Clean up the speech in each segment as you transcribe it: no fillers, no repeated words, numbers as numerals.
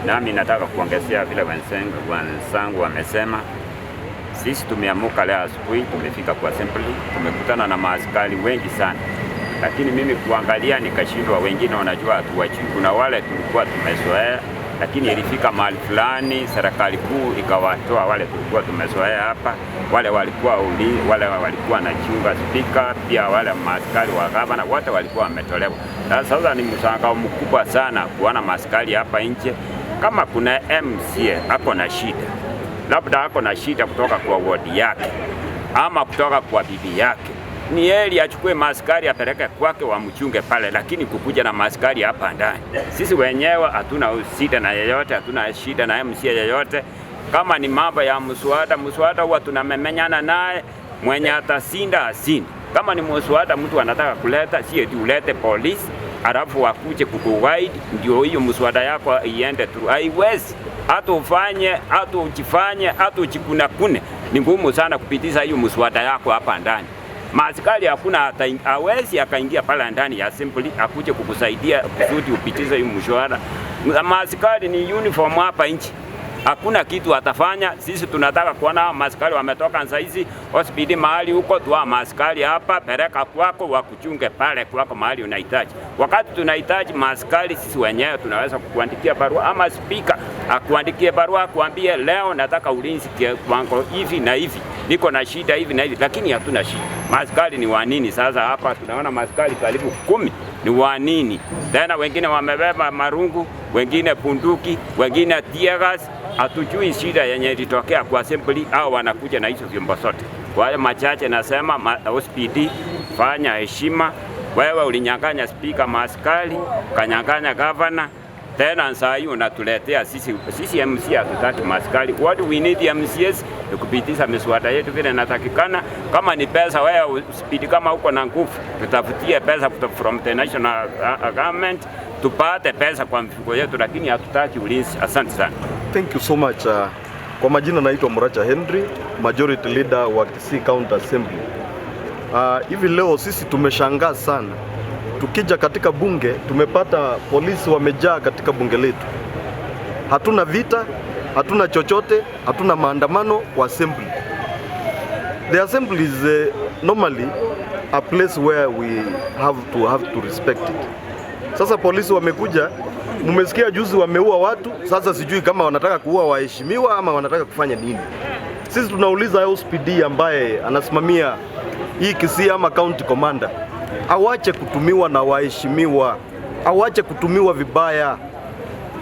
nami nataka kuongezea vile wenzangu wamesema. Sisi tumeamuka leo asubuhi, tumefika kwa assembly, tumekutana na maaskari wengi sana. Lakini mimi kuangalia nikashindwa, wengine wanajua hatuwajui. Kuna wale tulikuwa tumezoea, lakini ilifika mahali fulani serikali kuu ikawatoa wale tulikuwa tumezoea hapa. Wale walikuwa na chunga speaker, pia wale maaskari wa gavana wote walikuwa wametolewa. Sasa ni mshangao mkubwa sana kuona maaskari hapa nje. Kama kuna MCA ako na shida, labda ako na shida kutoka kwa ward yake ama kutoka kwa bibi yake, ni heri achukue maaskari apeleke kwake wamchunge pale, lakini kukuja na maaskari hapa ndani. Sisi wenyewe hatuna shida na yeyote, hatuna shida na MCA yeyote. Kama ni mambo ya mswada huwa tunamemenyana naye, mwenye atasinda asindi. Kama ni mswada mtu anataka kuleta, si eti ulete polisi alafu wakuje kukuguide ndio hiyo mswada yako iende through. Haiwezi. Hata ufanye, hata ujifanye, hata ujikunakune, ni ngumu sana kupitisha hiyo mswada yako hapa ndani. Maaskari hakuna hawezi akaingia pale ndani ya assembly akuje kukusaidia kusudi upitishe hiyo mswada. Maaskari ni uniform hapa nchi. Hakuna kitu atafanya. Sisi tunataka kuona maaskari wametoka nza hizi hospitali mahali huko, tuwa maaskari hapa, peleka kwako wakuchunge pale kwako mahali unahitaji. Wakati tunahitaji maaskari, sisi wenyewe tunaweza kukuandikia barua ama speaker akuandikie barua kuambia leo nataka ulinzi kwangu hivi na hivi, niko na shida hivi na hivi, lakini hatuna shida. Maaskari ni wanini sasa hapa? Tunaona maaskari karibu 10 ni wanini. Tena wengine wamebeba marungu, wengine bunduki, wengine tear gas. Hatujui shida yenye ilitokea kwa assembly au wanakuja na hizo vyombo zote. Kwa hiyo machache nasema OSPD fanya heshima. Wewe ulinyang'anya speaker maaskari, kanyang'anya governor, tena saa hii unatuletea sisi MCA hatutaki maaskari. What we need MCAs ni kupitisha miswada yetu vile inatakikana. Kama ni pesa, wewe OSPD kama uko na nguvu, tutafutie pesa from the national government, tupate pesa kwa mifuko yetu, lakini hatutaki ulinzi. Asante sana. Thank you so much. Kwa majina naitwa Muracha Henry, Majority Leader wa Kisii County Assembly. Hivi leo sisi tumeshangaa sana. Tukija katika bunge tumepata polisi wamejaa katika bunge letu. Hatuna vita, hatuna chochote, hatuna maandamano wa assembly. The assembly is normally a place where we have to respect it. Sasa polisi wamekuja, mmesikia juzi wameua watu, sasa sijui kama wanataka kuua waheshimiwa ama wanataka kufanya nini. Sisi tunauliza OSPD ambaye anasimamia hii Kisii ama county commander, awache kutumiwa na waheshimiwa, awache kutumiwa vibaya.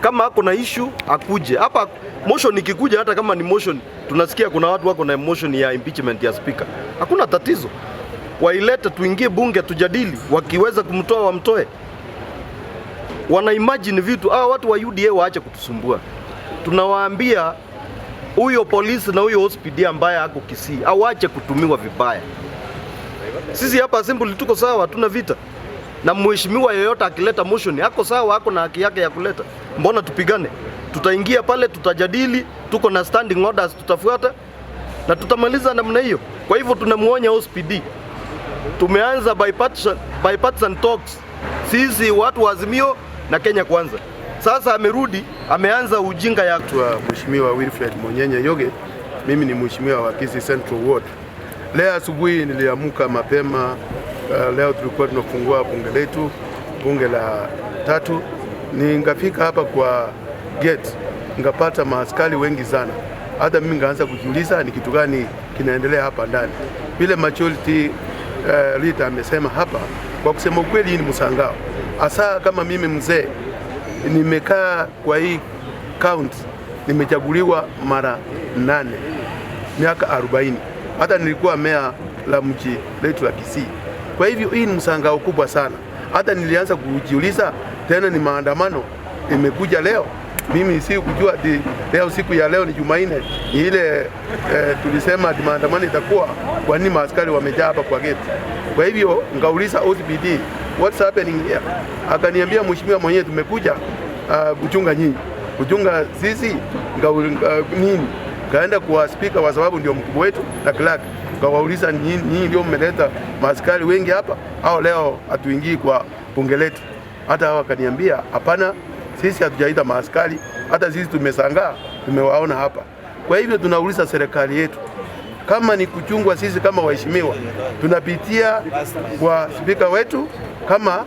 Kama ako na issue akuje. Hapa motion ikikuja, hata kama ni motion, tunasikia kuna watu wako na motion ya impeachment ya speaker. Hakuna tatizo. Wailete tuingie bunge tujadili, wakiweza kumtoa wamtoe. Wana imagine vitu, watu wa UDA waache kutusumbua. Tunawaambia huyo polisi na huyo OSPD ambaye ako Kisii, awache kutumiwa vibaya. Sisi hapa assembly tuko sawa, hatuna vita. Na mheshimiwa yeyote akileta motion, ako sawa, ako na haki yake ya kuleta. Mbona tupigane? Tutaingia pale, tutajadili, tuko na standing orders tutafuata na tutamaliza namna hiyo. Kwa hivyo tunamuonya OSPD. Tumeanza bipartisan talks. Sisi watu wa Azimio na Kenya Kwanza. Sasa amerudi, ameanza ujinga ya Mheshimiwa Wilfred Monyenye Yoge. Mimi ni mheshimiwa wa Kisii Central Ward. Leo asubuhi niliamka mapema. Leo tulikuwa tunafungua bunge letu, bunge la 3. Ningafika hapa kwa gate, ngapata maaskari wengi sana. Hata mimi ngaanza kujiuliza ni kitu gani kinaendelea hapa ndani. Vile majority leader amesema hapa, kwa kusema ukweli ni msangao. Hasa kama mimi mzee nimekaa kwa hii county, nimechaguliwa mara 8, miaka 40. Hata nilikuwa meya la mji letu la Kisii. Kwa hivyo hii ni msangao kubwa sana. Hata nilianza kujiuliza tena ni maandamano imekuja leo. Mimi si kujua leo, siku ya leo ni Jumanne. Ile tulisema maandamano itakuwa, kwa nini maaskari wamejaa hapa kwa gate? Kwa hivyo ngauliza OSPD, what's happening here? Akaniambia mheshimiwa mwenyewe tumekuja kuchunga nyinyi. Kuchunga sisi nini? Kaenda kwa speaker kwa sababu ndio mkubwa wetu na clerk. Kawauliza nyinyi ndio mmeleta maaskari wengi hapa au leo hatuingii kwa bunge letu? Hata hao akaniambia hapana, sisi hatujaita maaskari, hata sisi tumesangaa, tumewaona hapa. Kwa hivyo tunauliza serikali yetu, kama ni kuchungwa, sisi kama waheshimiwa tunapitia kwa spika wetu. Kama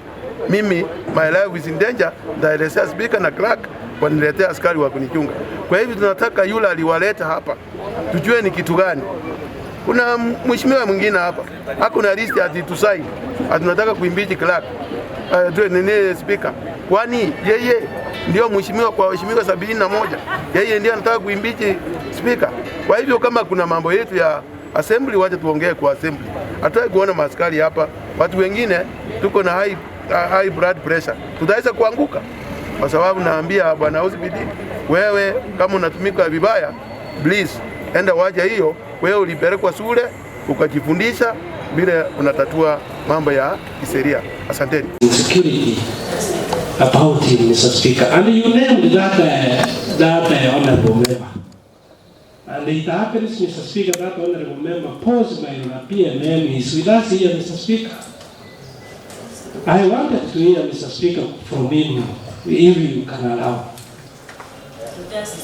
mimi my life is in danger, ndaelezea spika na clerk waniletea askari wa kunichunga. Kwa hivyo tunataka yule aliwaleta hapa tujue ni kitu gani. Kuna mheshimiwa mwingine hapa hakuna list ati tusaini, tunataka kuimpeach clerk nene speaker, kwani yeye ndio mheshimiwa kwa waheshimiwa 71, yeye ndio anataka kuimpeach speaker. Kwa hivyo kama kuna mambo yetu ya assembly, wacha tuongee kwa assembly. Hataki kuona maaskari hapa, watu wengine tuko na high blood pressure, tutaweza kuanguka. Kwa sababu naambia bwana OCPD, wewe kama unatumika vibaya, please enda waje hiyo. Wewe ulipelekwa shule ukajifundisha vile unatatua mambo ya kisheria. Asanteni. Security about him, Mr. Speaker, and you named that honorable member. And it happens, Mr. Speaker, that honorable member posed my European name is with us here, Mr. Speaker. I wanted to hear, Mr. Speaker, from him, if you can allow.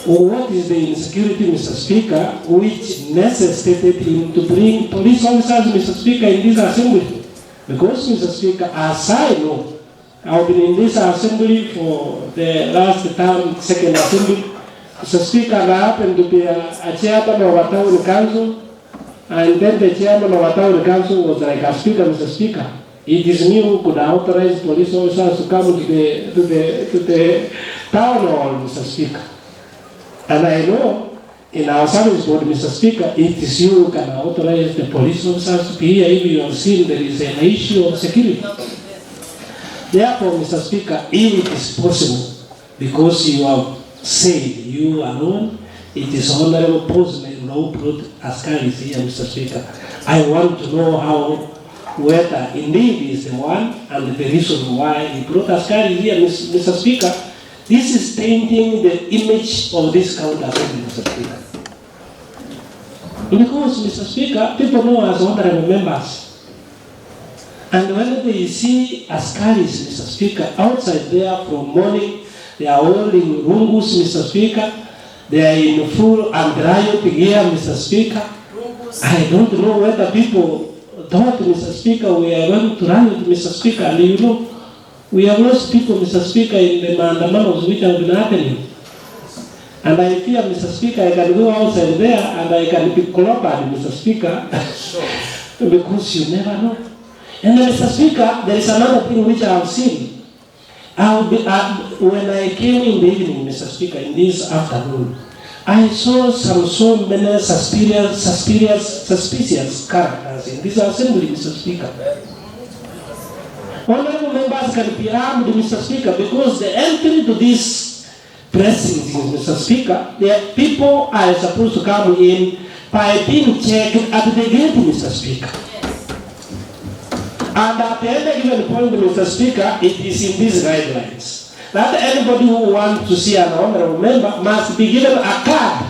What is the insecurity, Mr. Speaker, which necessitated him to bring police officers, Mr. Speaker, in this assembly? Because, Mr. Speaker, as I know, I've been in this assembly for the last term, second assembly. Mr. Speaker, I happened to be a chairman of a town council, and then the chairman of a town council was like a speaker, Mr. Speaker. It is me who could authorize police officers to come to the town hall, Mr. Speaker. And I know in our service board, Mr. Speaker, it is you who can authorize the police officers to be here if you have seen there is an issue of security. Therefore, Mr. Speaker, if it is possible, because you have said you alone, it is Honorable Postman who brought askaris here, Mr. Speaker. I want to know whether indeed he is the one and the reason why he brought askaris here, Mr. Speaker. This is tainting the image of this county assembly, Mr. Speaker. Because, Mr. Speaker, people know us honorable members. And when they see askaris, Mr. Speaker, outside there from morning, they are holding rungus, Mr. Speaker. They are in full and riot gear, Mr. Speaker. I don't know whether people thought, Mr. Speaker, we are going to riot, Mr. Speaker. And you know, we have lost people, Mr. Speaker, in the mandamanos which have been happening. And I fear, Mr. Speaker, I can go outside there and I can be clobbered, Mr. Speaker, because you never know. And then, Mr. Speaker, there is another thing which I have seen. When I came in the evening, Mr. Speaker, in this afternoon, I saw so many suspicious characters in this assembly, Mr. Speaker. Honorable members can be armed, Mr. Speaker, because the entry to this precincts, Mr. Speaker, the people are supposed to come in by being checked at the gate, Mr. Speaker. And at the end given point, Mr. Speaker, it is in these guidelines that anybody who wants to see an honorable member must be given a card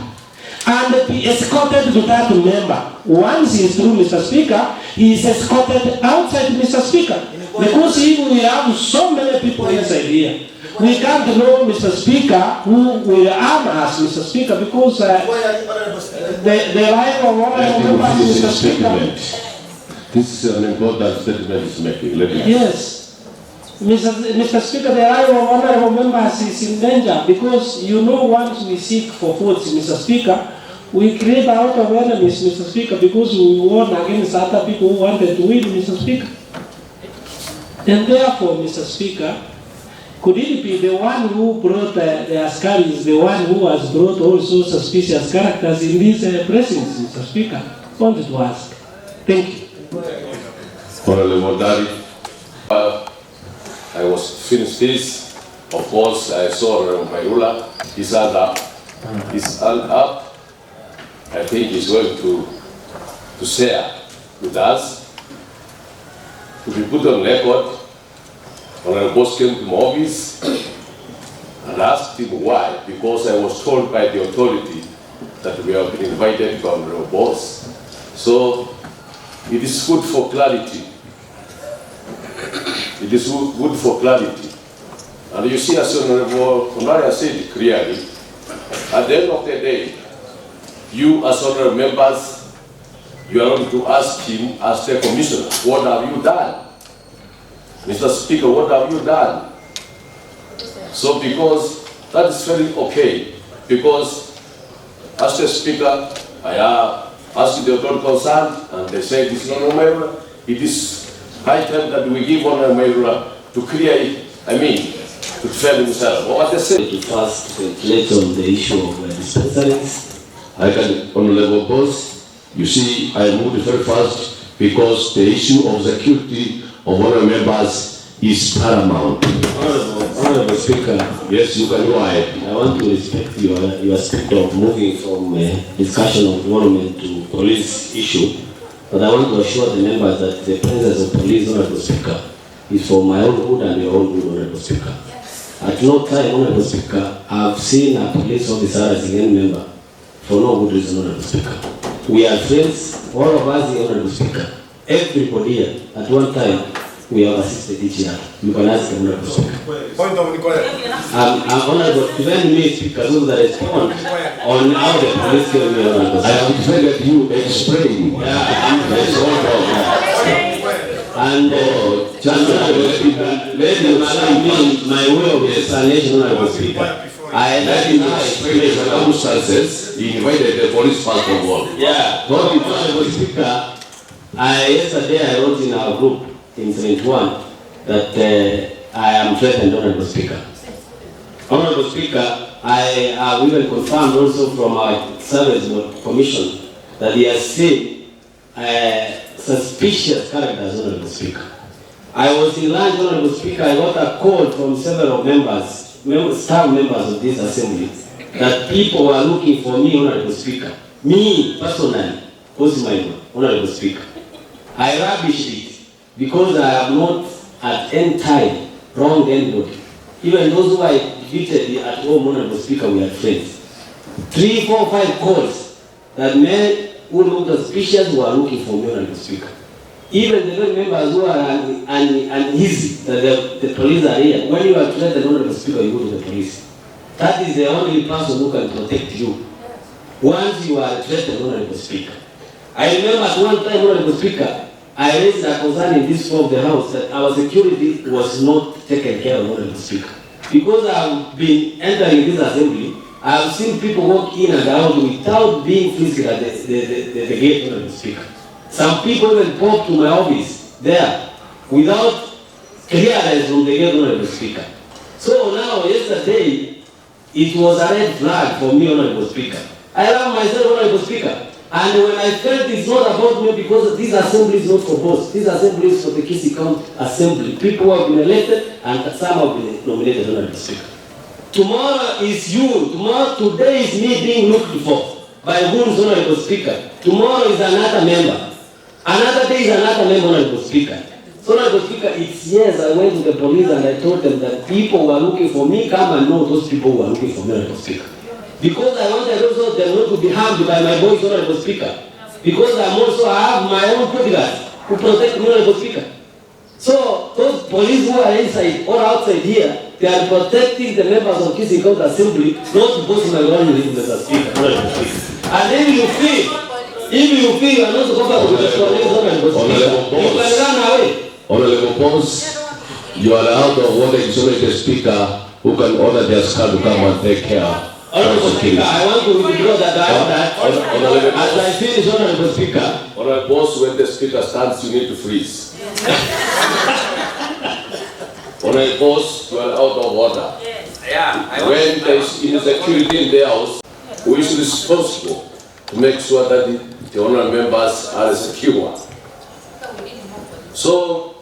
and be escorted to that member. Once he is through, Mr. Speaker, he is escorted outside, Mr. Speaker. Because if we have so many people inside here, we can't know, Mr. Speaker, who will arm us, Mr. Speaker, because the life of honorable members, Mr. Speaker. This is an important statement he's making. Yes. Mr. Speaker, the life of honorable members is in danger because you know once we seek for votes, Mr. Speaker, we create a lot of enemies, Mr. Speaker, because we warn against other people who wanted to win, Mr. Speaker. And therefore, Mr. Speaker, could it be the one who brought the askaris, the one who has brought also suspicious characters in these precincts, Mr. Speaker? I wanted to ask. Thank you. Honorable Dari, I was finished this. Of course, I saw Mairula. His hand up. His hand up. I think he's going to share with us. To be put on record, Honorable Boss came to my office and asked him why. Because I was told by the authority that we have been invited to Honorable Boss. So it is good for clarity. It is good for clarity. And you see, as Honorable Konari said clearly, at the end of the day, you as honorable members, you are going to ask him as the commissioner, what have you done? Mr. Speaker, what have you done? So because that is very okay, because as the Speaker, I asked the authority concerned, and they said it's not Mayor. It is high time that we give Honorable Mayor to clear it, to defend himself. What they say? To first reflect on the issue of dispensaries. I can, Honorable Boss, you see, I moved very fast because the issue of security of honorable members is paramount. Honorable Speaker, yes, you can go ahead. I want to respect your spirit of moving from discussion of government to police issue, but I want to assure the members that the presence of police, Honorable Speaker, is for my own good and your own good, Honorable Speaker. At no time, Honorable Speaker, I have seen a police officer as a member for no good reason, Honorable Speaker. We are friends, all of us here, Honorable Speaker. Everybody here, at one time, we have assisted each other. You can ask the Honorable Speaker. Point of inquiry. I'm honorable to let me speak as well as respond on how the police came here, Honorable Speaker. I have defended you explain. And my way of explanation, Honorable Speaker. I let him explain the circumstances. He invited the police first of all. Yeah, Honorable Speaker. Yesterday I wrote in our group in 71 that I am threatened, Honorable Speaker. Honorable Speaker, I have even confirmed also from our service commission that he has seen suspicious characters, Honorable Speaker. I was in lunch, Honorable Speaker, I got a call from several staff members of this assembly that people were looking for me, Honorable Speaker. Me, personally, Honorable Speaker. I rubbished it because I have not at any time wronged anybody. Even those who I defeated at home, Honorable Speaker, we are friends. 3, 4, 5 calls that men who looked suspicious were looking for me, Honorable Speaker. Even the members who are uneasy that the police are here, when you are threatened, Honorable Speaker, you go to the police. That is the only person who can protect you once you are threatened, Honorable Speaker. I remember at one time, Honorable Speaker, I raised a concern in this floor of the House that our security was not taken care of, Honorable Speaker. Because I have been entering this assembly, I have seen people walk in and out without being frisked at the gate, Honorable Speaker. Some people even popped to my office there without clearance from the gate, Honorable Speaker. So now, yesterday, it was a red flag for me, Honorable Speaker. I love myself, Honorable Speaker. And when I felt it's not about me because this assembly is not for both. This assembly is for the Kisii County Assembly. People who have been elected and some have been nominated, Honorable Speaker. Tomorrow is you. Today is me being looked for by whom, Honorable Speaker. Tomorrow is another member. Another day is another member, Honorable Speaker. So, Honorable Speaker, it's yes, I went to the police and I told them that people were looking for me. Come and know those people who were looking for me, Honorable Speaker. Because I wanted also them not to be harmed by my voice, Honorable Speaker. Because I have my own bodyguards who protect me, Honorable Speaker. So those police who are inside or outside here, they are protecting the members of Kisii County Assembly, not because my own Mr. Speaker, Honorable Speaker. And then you feel you are not comfortable with the police, Honorable Speaker, you can run away. Honorable Boss, you are out of what the Speaker who can order their scar to come and take care. Honorable Speaker, I want to withdraw that as I finish, Honorable Speaker. Honorable Boss, when the Speaker stands, you need to freeze. Honorable Boss, you are out of order. When there is insecurity in the House, who is responsible to make sure that the honorable members are secure? So,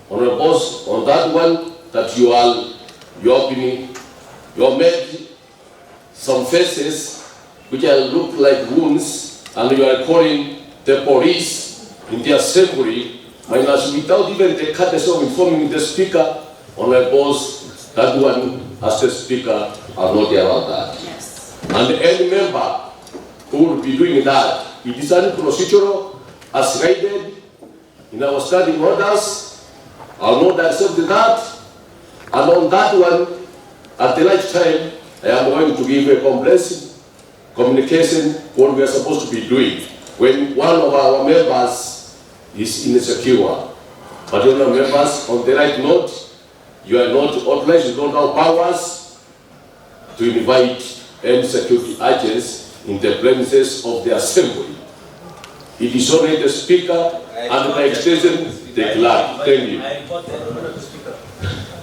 Honorable Boss, on that one, that you have made some faces which look like wounds, and you are calling the police in the assembly, minus without even the courtesy of informing the Speaker. Honorable Boss, that one, as the Speaker, are not allowed that. Yes. And any member who will be doing that, it is unprocedural, as stated in our standing orders. I will not accept that. And on that one, at the right time, I am going to give a complaint communication, what we are supposed to be doing. When one of our members is insecure, but the other members on the right note, you are not authorized, you don't have powers to invite any security agents in the premises of the assembly. It is only the speaker and by extension the clerk. Thank you. I reported Honorable Speaker.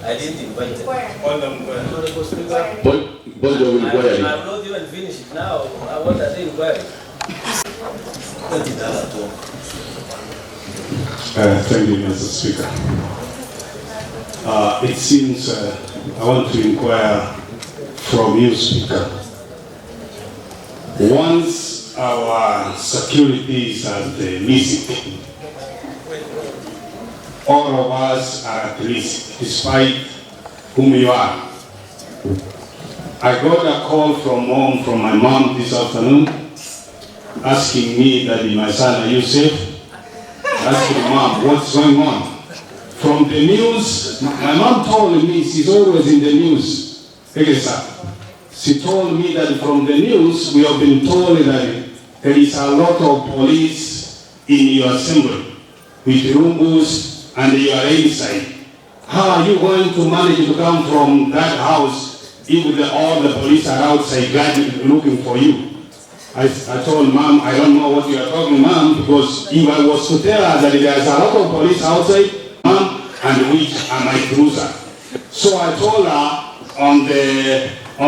I didn't invite them. Honorable Speaker. Point of inquiry. I'm not even finished now. I want an inquiry. Thank you, Mr. Speaker. It seems I want to inquire from you, Speaker. Once our securities are missing, all of us are at risk, despite whom you are. I got a call from my mom this afternoon, asking me that my son, are you safe? Asking Mom, what's going on? From the news, my mom told me, she's always in the news. She told me that from the news, we have been told that there is a lot of police in your assembly, with rungus and you are inside. How are you going to manage to come from that house if all the police are outside looking for you? I told Mom, I don't know what you are talking, Mom, because if I was to tell her that there is a lot of police outside, Mom, and which are my cruiser. So I told her on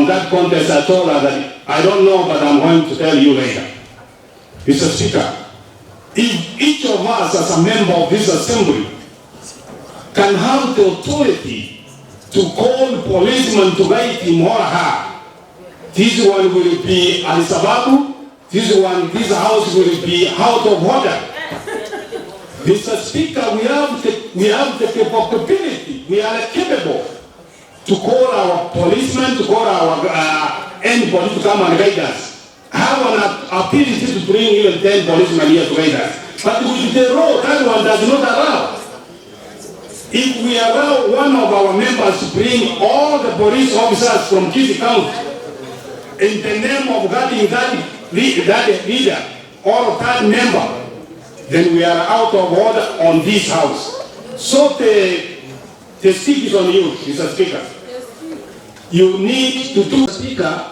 that contest, I told her that I don't know, but I'm going to tell you later. Mr. Speaker, if each of us as a member of this assembly can have the authority to call policemen to guide him or her, this one will be al-sababu, this house will be out of order. Mr. Speaker, we have the capability, we are capable to call our policemen, to call our anybody to come and guide us. I have an ability to bring even 10 policemen here to guide us. But with the law, that one does not allow. If we allow one of our members to bring all the police officers from Kisii County in the name of guarding that leader or that member, then we are out of order on this house. So the stick is on you, Mr. Speaker. You need to do. Speaker,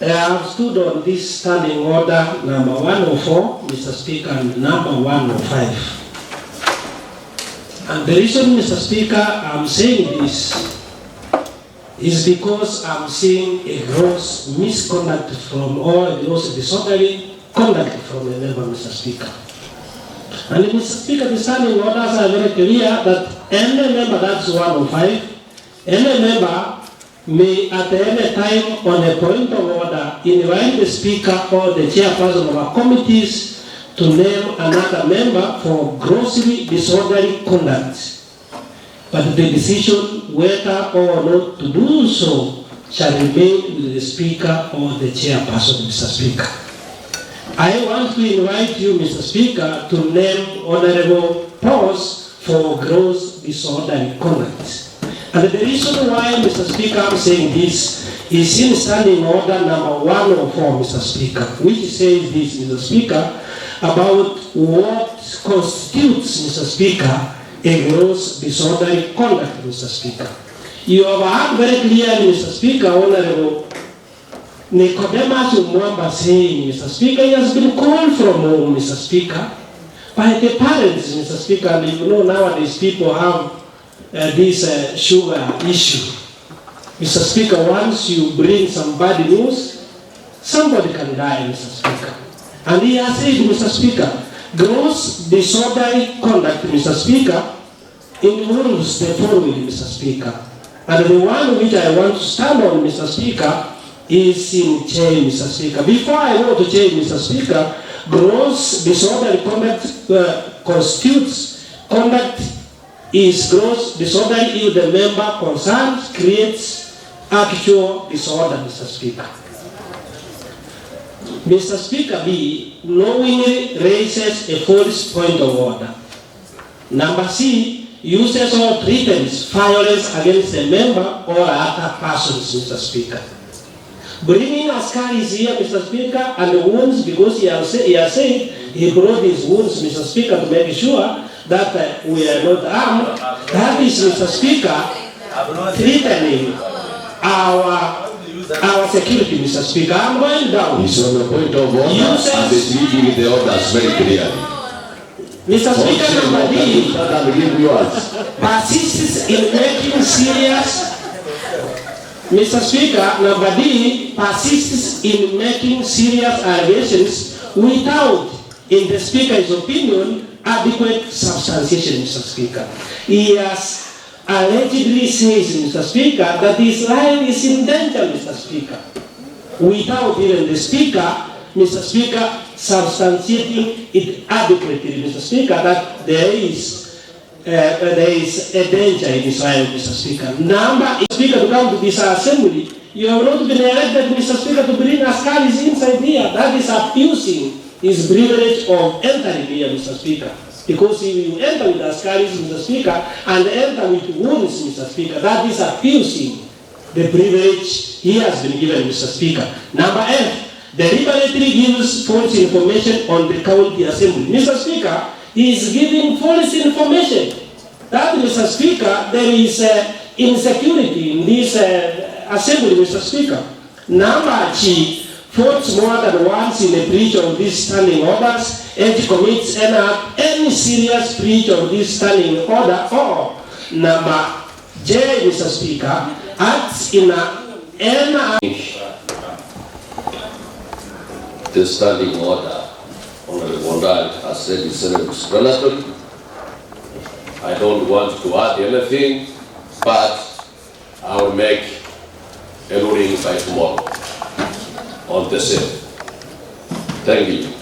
I have stood on this standing order number 104, Mr. Speaker, and number 105. And the reason, Mr. Speaker, I'm saying this is because I'm seeing a gross misconduct from all gross disorderly conduct from the member, Mr. Speaker. And Mr. Speaker, the standing orders are very clear that any member, that's 105, any member may at any time on a point of order invite the Speaker or the chairperson of our committees to name another member for grossly disorderly conduct. But the decision whether or not to do so shall remain with the Speaker or the chairperson, Mr. Speaker. I want to invite you, Mr. Speaker, to name Honorable Pause for gross disorderly conduct. And the reason why, Mr. Speaker, I'm saying this is in standing order number 104, Mr. Speaker, which says this, Mr. Speaker, about what constitutes, Mr. Speaker, a gross disorderly conduct, Mr. Speaker. You have heard very clearly, Mr. Speaker, Honorable Nicodemus Umwamba saying, Mr. Speaker, he has been called from home, Mr. Speaker, by the parents, Mr. Speaker, and you know nowadays people have this sugar issue. Mr. Speaker, once you bring some bad news, somebody can die, Mr. Speaker. And he has said, Mr. Speaker, gross disorderly conduct, Mr. Speaker, involves the following, Mr. Speaker. And the one which I want to stand on, Mr. Speaker, is in chain, Mr. Speaker. Before I go to chain, Mr. Speaker, gross disorderly conduct constitutes conduct is gross disorderly if the member concerned creates actual disorder, Mr. Speaker. Mr. Speaker, B, knowingly raises a false point of order. Number C, uses or threatens violence against a member or other persons, Mr. Speaker. Bringing askaris here, Mr. Speaker, and the wounds, because he has said he brought his wounds, Mr. Speaker, to make sure that we are not armed. That is, Mr. Speaker, threatening our security, Mr. Speaker. I'm going down. It's on the point of order and treating the orders very clearly. Mr. Speaker, number D persists in making serious. Mr. Speaker, number D persists in making serious allegations without, in the Speaker's opinion, adequate substantiation, Mr. Speaker. He has allegedly says, Mr. Speaker, that his life is in danger, Mr. Speaker, without even the Speaker, Mr. Speaker, substantiating it adequately, Mr. Speaker, that there is a danger in Israel, Mr. Speaker. Number Speaker, to come to this assembly, you have not been elected, Mr. Speaker, to bring askaris inside here. That is abusing his privilege of entering here, Mr. Speaker. Because if you enter with askaris, Mr. Speaker, and enter with wounds, Mr. Speaker, that is abusing the privilege he has been given, Mr. Speaker. Number F, deliberately gives false information on the county assembly. Mr. Speaker, he is giving false information. That, Mr. Speaker, there is insecurity in this assembly, Mr. Speaker. Number G, votes more than once in a breach of these standing orders, and commits any serious breach of this standing order, or number J, Mr. Speaker, acts in The standing order, Honorable Wondal has said is self-explanatory. I don't want to add anything, but I will make a ruling by tomorrow on the same. Thank you.